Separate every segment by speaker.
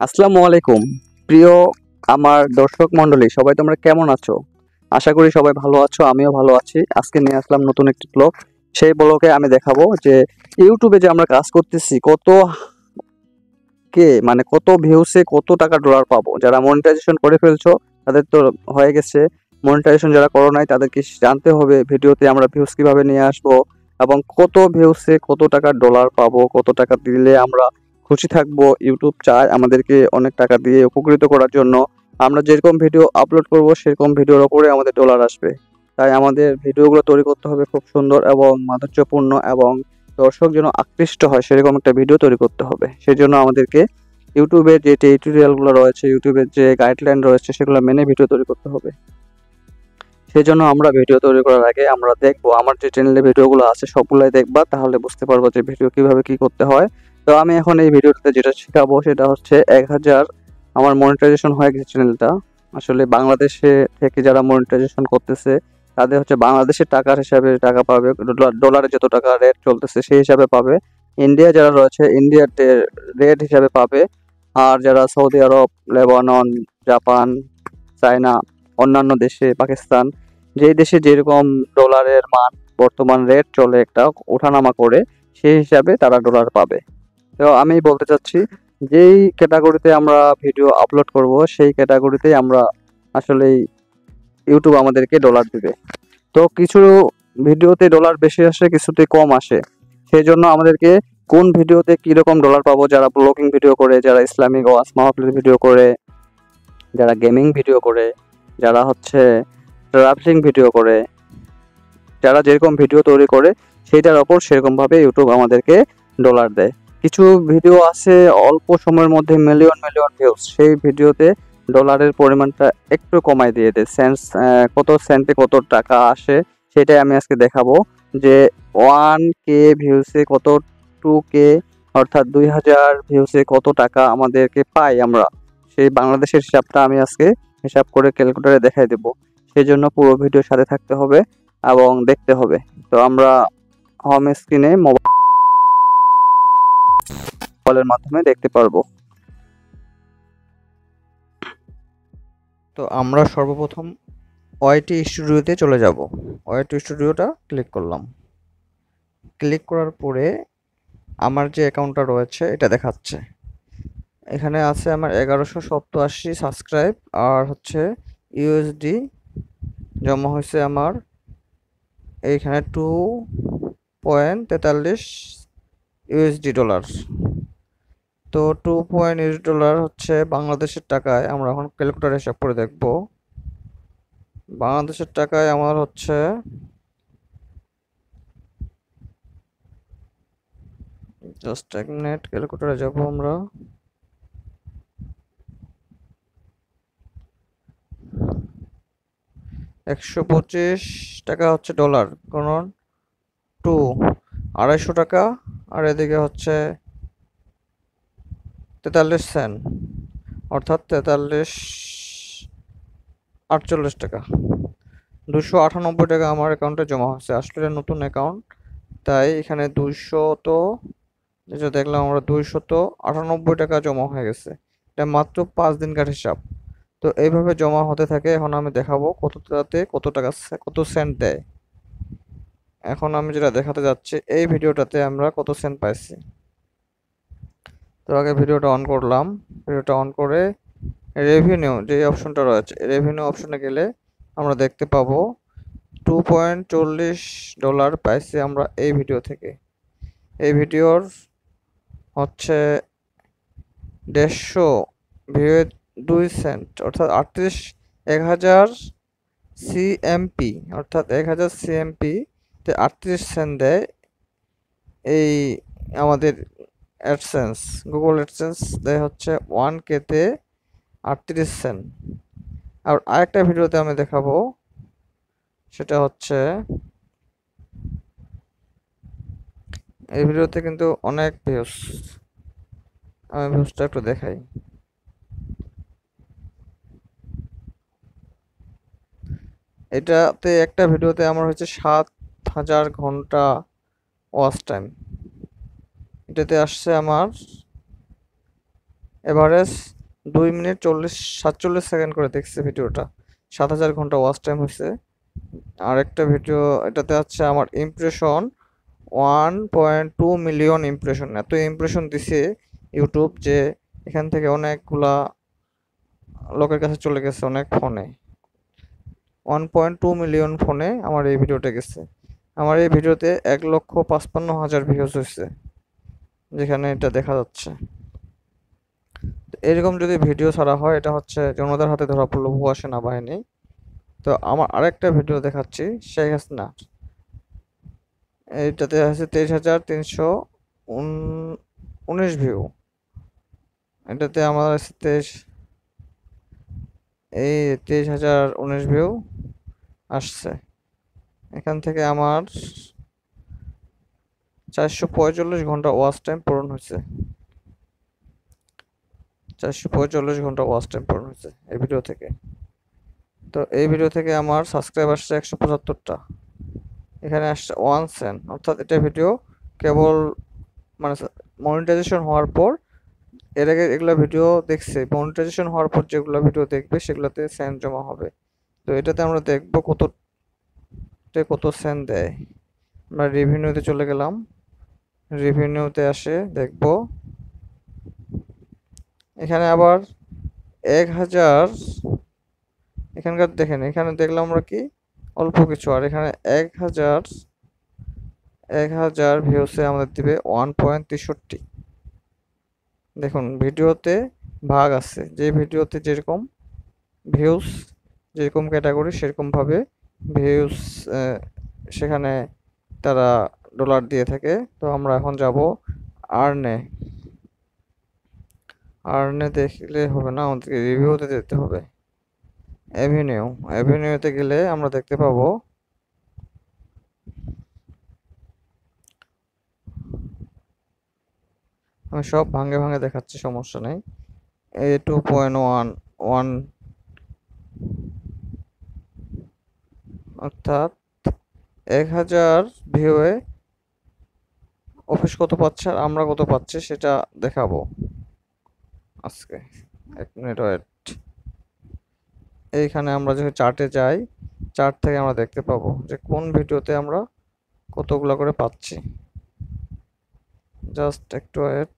Speaker 1: আসসালামু আলাইকুম। প্রিয় আমার দর্শক মণ্ডলী, সবাই তোমরা কেমন আছো? আশা করি সবাই ভালো আছো, আমিও ভালো আছি। আজকে নিয়ে আসলাম নতুন একটি ব্লগ। সেই ব্লগে আমি দেখাবো যে ইউটিউবে যে আমরা কাজ করতেছি কত ভিউসে কত টাকা ডলার পাবো। যারা মনিটাইজেশন করে ফেলছো তাদের তো হয়ে গেছে, মনিটাইজেশন যারা করো নাই তাদেরকে জানতে হবে ভিডিওতে আমরা ভিউস কিভাবে নিয়ে আসবো এবং কত ভিউসে কত টাকা ডলার পাবো, কত টাকা দিলে আমরা খুশি থাকবো। ইউটিউব চায় আমাদেরকে অনেক টাকা দিয়ে উপকৃত করার জন্য। আমরা যেরকম ভিডিও আপলোড করব সেরকম ভিডিওর ওপরে আমাদের ডলার আসবে। তাই আমাদের ভিডিওগুলো তৈরি করতে হবে খুব সুন্দর এবং মাধুর্যপূর্ণ এবং দর্শক যেন আকৃষ্ট হয় সেরকম একটা ভিডিও তৈরি করতে হবে। সেই জন্য আমাদেরকে ইউটিউবের যে টিউটোরিয়ালগুলো রয়েছে, ইউটিউবের যে গাইডলাইন রয়েছে সেগুলো মেনে ভিডিও তৈরি করতে হবে। সেই জন্য আমরা ভিডিও তৈরি করার আগে আমরা দেখবো, আমার যে চ্যানেলে ভিডিওগুলো আছে সবগুলাই দেখবা, তাহলে বুঝতে পারবো যে ভিডিও কিভাবে কি করতে হয়। তো আমি এখন এই ভিডিওটাতে যেটা শেখাবো সেটা হচ্ছে 1000 আমার মনিটাইজেশন হয়ে গেছে চ্যানেলটা। আসলে বাংলাদেশে থেকে যারা মনিটাইজেশন করতেছে তাদের হচ্ছে বাংলাদেশের টাকার হিসাবে টাকা পাবে, ডলারে যত টাকা রেট চলতেছে সেই হিসাবে পাবে। ইন্ডিয়া যারা রয়েছে ইন্ডিয়ার রেট হিসাবে পাবে। আর যারা সৌদি আরব, লেবানন, জাপান, চায়না, অন্যান্য দেশে, পাকিস্তান, যেই দেশে যেরকম ডলারের মান বর্তমান রেট চলে একটা ওঠানামা করে, সেই হিসাবে তারা ডলার পাবে। তো আমি বলতে চাচ্ছি যেই ক্যাটাগরিতে আমরা ভিডিও আপলোড করব সেই ক্যাটাগরিতেই আমরা আসলেই ইউটিউব আমাদেরকে ডলার দিবে। তো কিছু ভিডিওতে ডলার বেশি আসে, কিছুতে কম আসে। সেই জন্য আমাদেরকে কোন ভিডিওতে কিরকম ডলার পাবো, যারা ব্লগিং ভিডিও করে, যারা ইসলামিক ওয়াজ মাহফিল ভিডিও করে, যারা গেমিং ভিডিও করে, যারা হচ্ছে ট্রাভেলিং ভিডিও করে, যারা যেরকম ভিডিও তৈরি করে সেইটার ওপর সেরকমভাবে ইউটিউব আমাদেরকে ডলার দেয়। কিছু ভিডিও আছে অল্প সময়ের মধ্যে মিলিয়ন মিলিয়ন ভিউজ, সেই ভিডিওতে ডলারের পরিমাণটা একটু কমাই দিয়ে দেয়। কত সেন্টে কত টাকা আসে সেটাই আমি আজকে দেখাবো। যে 1K ভিউসে কত, 2K অর্থাৎ 2000 ভিউসে কত টাকা আমাদেরকে পাই আমরা, সেই বাংলাদেশের হিসাবটা আমি আজকে হিসাব করে ক্যালকুলেটরে দেখাই দেবো। সেই জন্য পুরো ভিডিওর সাথে থাকতে হবে এবং দেখতে হবে। তো আমরা হোম স্ক্রিনে মোবাইলের মাধ্যমে দেখতে পারবো। তো আমরা সর্বপ্রথম ওয়াইটি স্টুডিওতে চলে যাব। ওয়াইটি স্টুডিওটা ক্লিক করলাম। ক্লিক করার পরে আমার যে অ্যাকাউন্টটা রয়েছে এটা দেখাচ্ছে। এখানে আছে আমার 1187 সাবস্ক্রাইব আর হচ্ছে ইউএসডি জমা হয়েছে আমার এইখানে 2.43 ইউএসডি ডলার। তো 2 ডলার হচ্ছে বাংলাদেশের টাকায়, আমরা এখন ক্যালকুলেটর হিসাব করে দেখব। বাংলাদেশের টাকায় আমার হচ্ছে জাস্ট এক মিনিট, ক্যালকুলেটরে যাব আমরা। $125 হচ্ছে ডলার, কারণ 250 টাকা আর এদিকে হচ্ছে 43 সেন্ট, অর্থাৎ 48 টাকা। 298 টাকা আমার অ্যাকাউন্টে জমা হচ্ছে। আসলে নতুন অ্যাকাউন্ট, তাই এখানে 298 টাকা জমা হয়ে গেছে। এটা মাত্র 5 দিনকার হিসাব। তো এইভাবে জমা হতে থাকে। এখন আমি দেখাবো কতটাতে কত টাকা কত সেন্ট দেয়। এখন আমি যেটা দেখাতে যাচ্ছি, এই ভিডিওটাতে আমরা কত সেন্ট পাইছি। তো আগে ভিডিওটা অন করলাম। ভিডিওটা অন করে রেভিনিউ যে অপশনটা রয়েছে, রেভিনিউ অপশনে গেলে আমরা দেখতে পাবো $2.40 পাইছি আমরা এই ভিডিও থেকে। এই ভিডিওর হচ্ছে 150 ভিউ 2 সেন্ট, অর্থাৎ 1000 সিএমপি, অর্থাৎ 1000 সিএমপি তে 38 সেন্ট দেয় এই আমাদের অ্যাডসেন্স। গুগল অ্যাডসেন্স দেয় হচ্ছে 1K তে 38 সেন্ট। আর আরেকটা ভিডিওতে আমি দেখাবো, সেটা হচ্ছে এই ভিডিওতে কিন্তু অনেক ভিউজ। আমি ভিউজটা একটু দেখাই। এটাতে একটা ভিডিওতে আমার হচ্ছে 7000 ঘন্টা ওয়াচ টাইম। এটাতে আসছে আমার এভারেজ 2 মিনিট 47 সেকেন্ড করে দেখছে ভিডিওটা, 7,000 ঘন্টা ওয়াচ টাইম হয়েছে। আরেকটা ভিডিও, এটাতে আছে আমার ইমপ্রেশন 1.2 মিলিয়ন ইমপ্রেশন। এত ইমপ্রেশন দিছে ইউটিউব যে এখান থেকে অনেকগুলা লোকের কাছে চলে গেছে, অনেক ফোনে 1.2 মিলিয়ন ফোনে আমার এই ভিডিওটা গেছে। আমার এই ভিডিওতে 1,55,000 ভিউজ হয়েছে, যেখানে এটা দেখা যাচ্ছে। এরকম যদি ভিডিও ছাড়া হয়, এটা হচ্ছে জনতার হাতে ধরা পড়লো ভুয়া সেনাবাহিনী। তো আমার আরেকটা ভিডিও দেখাচ্ছি শেখ হাসিনা, এইটাতে আছে 23,319 ভিউ। এটাতে আমার আছে 23,019 ভিউ আসছে। এখান থেকে আমার 445 ঘন্টা ওয়াচ টাইম পূরণ হয়েছে। 445 ঘন্টা ওয়াচ টাইম পূরণ হয়েছে এই ভিডিও থেকে। তো এই ভিডিও থেকে আমার সাবস্ক্রাইব আসছে 175টা। এখানে আসছে 1 সেন্ট, অর্থাৎ এটা ভিডিও কেবল মানে মনিটাইজেশন হওয়ার পর, এর আগে এগুলো ভিডিও দেখছে, মনিটাইজেশন হওয়ার পর যেগুলো ভিডিও দেখবে সেগুলোতে সেন্ট জমা হবে। তো এটাতে আমরা দেখবো কত সেন্ট দেয়। আমরা রেভিনিউতে চলে গেলাম, রেভিনিউতে আসে দেখবো এখানে আবার 1,000, এখানকার দেখেন, এখানে দেখলাম আমরা কি অল্প কিছু, আর এখানে 1,000 ভিউসে আমাদের দিবে 1.63। দেখুন ভিডিওতে ভাগ আছে, যে ভিডিওতে যেরকম ভিউস, যেরকম ক্যাটাগরি সেরকমভাবে ভিউস সেখানে তারা ডলার দিয়ে থাকে। তো আমরা এখন যাব আর্নে। আর্নে দেখলে হবে না, আমাদেরকে রিভিউতে যেতে হবে। অ্যাভিনিউতে গেলে আমরা দেখতে পাবো আমি সব ভাঙে ভাঙে দেখাচ্ছি, সমস্যা নেই। এই 2.11, অর্থাৎ 1,000 ভিউয়ে অফিস কত পাচ্ছে আর আমরা কত পাচ্ছি সেটা দেখাবো আজকে। 1 মিনিট ওয়েট। এইখানে আমরা যদি চার্টে যাই, চার্ট থেকে আমরা দেখতে পাবো যে কোন ভিডিওতে আমরা কতগুলো করে পাচ্ছি। জাস্ট একটু ওয়েট।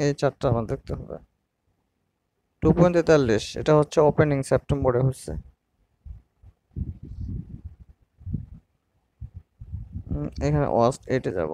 Speaker 1: এই চার্টটা আমার দেখতে হবে। 2.43, এটা হচ্ছে ওপেনিং সেপ্টেম্বরে হচ্ছে। এখানে ওয়াস্ট 8-এ যাব,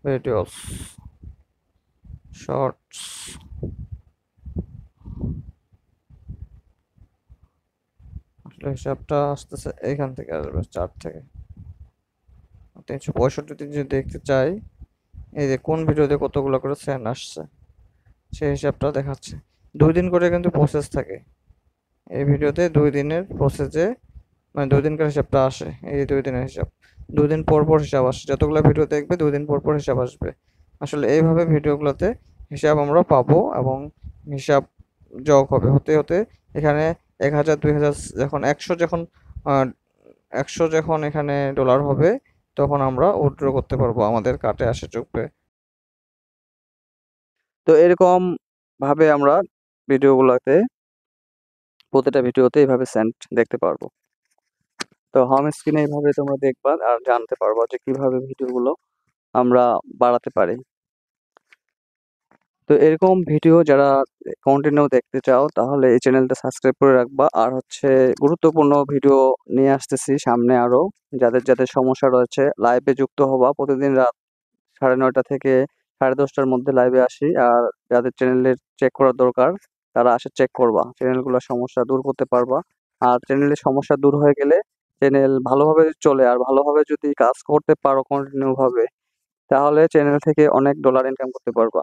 Speaker 1: ভিডিওস, শর্টস, আসলে হিসাবটা আসতেছে এইখান থেকে, আসবে চার্ট থেকে। 365 দিন যদি দেখতে চাই, এই যে কোন ভিডিওতে কতগুলো করে সেন্ড আসছে সেই হিসাবটা দেখাচ্ছে। 2 দিন করে কিন্তু প্রসেস থাকে এই ভিডিওতে, 2 দিনের প্রসেসে মানে 2 দিনকার হিসাবটা আসে। এই 2 দিনের হিসাব, 2 দিন পর পর হিসাব আসে, যতগুলো ভিডিও দেখবে 2 দিন পর পর হিসাব আসবে। আসলে এইভাবে ভিডিওগুলোতে হিসাব আমরা পাবো, এবং হিসাব যোগ হবে হতে হতে এখানে 1,000, 2,000, যখন 100 যখন এখানে ডলার হবে, তখন আমরা উইথড্র করতে পারবো, আমাদের কার্ডে আসে চুকবে। তো এরকম ভাবে আমরা ভিডিওগুলোতে, প্রতিটা ভিডিওতে এইভাবে সেন্ট দেখতে পারবো। তো হোম স্ক্রিনে এইভাবে তোমরা দেখবা আর জানতে পারবা যে কিভাবে ভিডিওগুলো আমরা বাড়াতে পারি। তো এরকম ভিডিও যারা কন্টিনিউ দেখতে চাও তাহলে এই চ্যানেলটা সাবস্ক্রাইব করে রাখবা। আর হচ্ছে গুরুত্বপূর্ণ ভিডিও নিয়ে আসতেছি সামনে আরো, যাদের যাদের সমস্যা রয়েছে লাইভে যুক্ত হবা। প্রতিদিন রাত 9:30 থেকে 10:30টার মধ্যে লাইভে আসি। আর যাদের চ্যানেলের চেক করার দরকার তারা আসে চেক করবা, চ্যানেলগুলোর সমস্যা দূর করতে পারবা। আর চ্যানেলের সমস্যা দূর হয়ে গেলে চ্যানেল ভালোভাবে চলে আর ভালোভাবে যদি কাজ করতে পারো কন্টিনিউ ভাবে, তাহলে চ্যানেল থেকে অনেক ডলার ইনকাম করতে পারবা।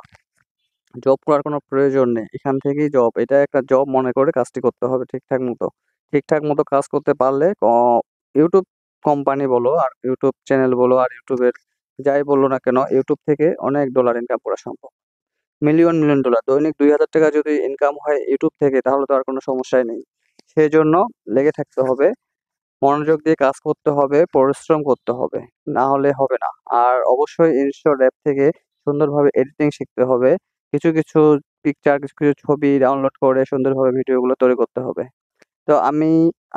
Speaker 1: জব করার কোনো প্রয়োজন নেই, এখান থেকেই জব, এটা একটা জব মনে করে কাজটি করতে হবে ঠিকঠাক মতো কাজ করতে পারলে ইউটিউব কোম্পানি বলো আর ইউটিউব চ্যানেল বলো আর ইউটিউবের যাই বললো না কেন, ইউটিউব থেকে অনেক ডলার ইনকাম করা সম্ভব। মিলিয়ন মিলিয়ন ডলার, দৈনিক 2,000 টাকা যদি ইনকাম হয় ইউটিউব থেকে, তাহলে তো আর কোনো সমস্যাই নেই। সেজন্য লেগে থাকতে হবে, মনোযোগ দিয়ে কাজ করতে হবে, পরিশ্রম করতে হবে, না হলে হবে না। আর অবশ্যই ইনস্টল অ্যাপ থেকে সুন্দরভাবে এডিটিং শিখতে হবে, কিছু কিছু পিকচার, কিছু কিছু ছবি ডাউনলোড করে সুন্দরভাবে ভিডিওগুলো তৈরি করতে হবে। তো আমি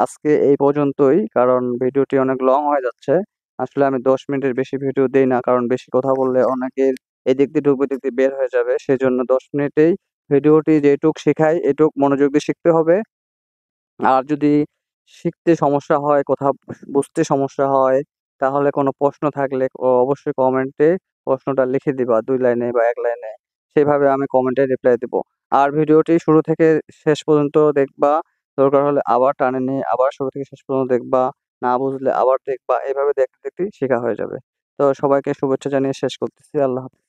Speaker 1: আজকে এই পর্যন্তই, কারণ ভিডিওটি অনেক লং হয়ে যাচ্ছে। আসলে আমি 10 মিনিটের বেশি ভিডিও দেই না, কারণ বেশি কথা বললে অনেকের এদিক দিয়ে ঢুকবে, এদিক দিয়ে বের হয়ে যাবে। সেজন্য 10 মিনিটেই ভিডিওটি যেটুক শেখাই এটুক মনোযোগ দিয়ে শিখতে হবে। আর যদি শিখতে সমস্যা হয়, কোথাও বুঝতে সমস্যা হয়, তাহলে কোনো প্রশ্ন থাকলে অবশ্যই কমেন্টে প্রশ্নটা লিখে দিবা 2 লাইনে বা 1 লাইনে। সেভাবে আমি কমেন্টে রিপ্লাই দিব। আর ভিডিওটি শুরু থেকে শেষ পর্যন্ত দেখবা। দরকার হলে আবার টানে নিয়ে আবার শুরু থেকে শেষ পর্যন্ত দেখবা। না বুঝলে আবার দেখবা। এভাবে দেখতে, দেখতেই শেখা হয়ে যাবে। তো সবাইকে শুভেচ্ছা জানিয়ে শেষ করতেছি। আল্লাহ হাফেজ।